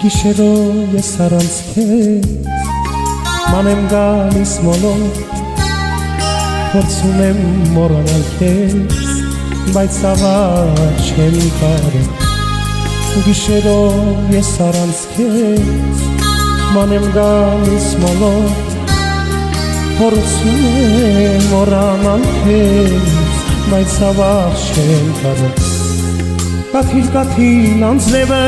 Գիշերով ես առանց քեզ մանեմ գալիս մոլով փորձում եմ մոռանալ քեզ բայց ավար չեմ կարող Գիշերով ես առանց քեզ մանեմ գալիս մոլով փորձում եմ մոռանալ քեզ բայց ավար չեմ կարող Կաթիլ անձնևը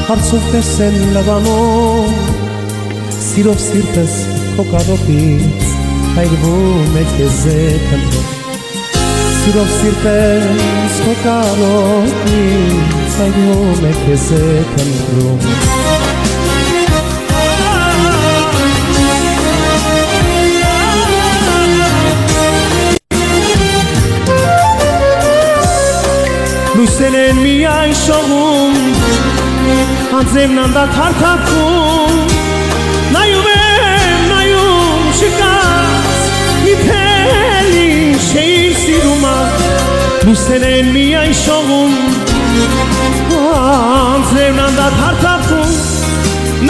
Հարցով տեսել լավանով Սիրով սիրտս քո կարոտից հայրվում է քեզ քննով Սիրով սիրտս քո կարոտից հայրվում է քեզ քննով Լույսեր են միայն շողում Անձևն անդադար թափում Նայում եմ, նայում չկաց Իբել ինչ էիր սիրում Լույսեր են միայն շողում Անձևն անդադար թափում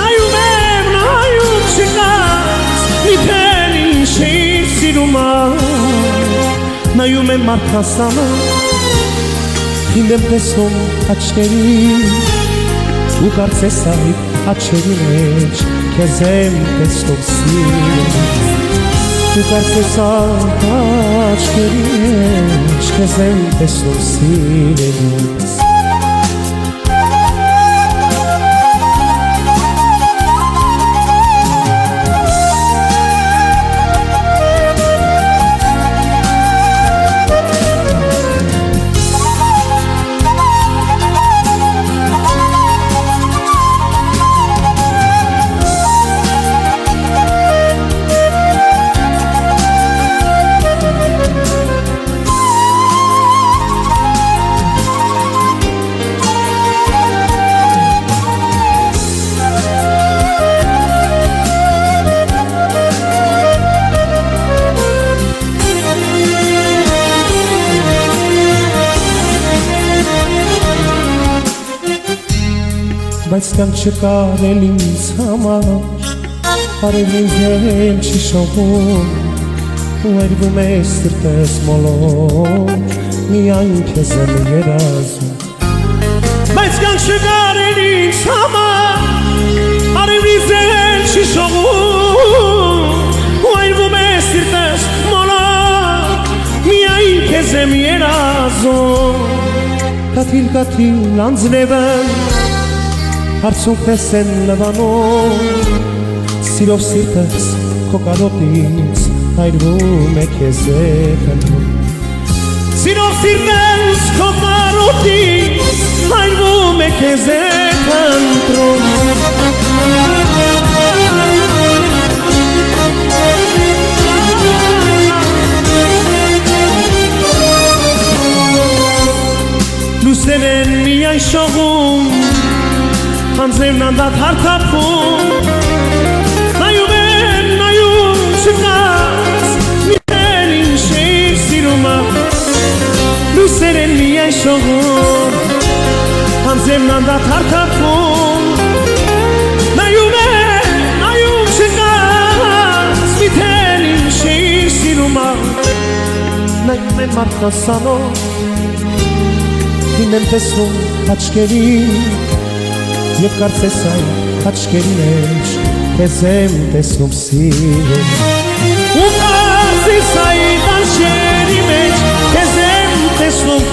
Նայում եմ, նայում չկաց Իբել ինչ էիր սիրում Նայում եմ մարդասանը Ինձ եմ տեսնում աչքերին ու կարծես այդ աչքերի մեջ քեզ եմ տեսնում սիրել ու կարծես այդ աչքերի մեջ քեզ եմ տեսնում սիրել Բայց կյանք չկար էլ ինձ համար Արևին հել չի շողում ու այրվում է սրտես մոլոր Միայն քեզ եմ երազում Բայց կյանք չկար էլ ինձ համար Արևին հել չի շողում ու այրվում է սրտես մոլոր Միայն քեզ եմ երազում Կաթիլ անձնևը Հարցում տեսեն լվանով Սիրով սիրտս քո կարոտից հայրվում է քեզ քննում Սիրով սիրտս քո կարոտից հայրվում է քեզ քննում Լույսեր են միայն շողում Անձևն անդադար թափում Նայում եմ, նայում չկաց Միայն ինչ էիր սիրում Լույսեր են միայն շողում Անձևն անդադար թափում Նայում եմ, նայում չկաց Միայն ինչ էիր սիրում Նայում եմ մարդասանով Ինձ եմ տեսնում աչքերին Եվ կարծես այդ աչքերի մեջ քեզ եմ տեսնում սիրել Ու կարծես այդ աչքերի մեջ քեզ եմ տեսնում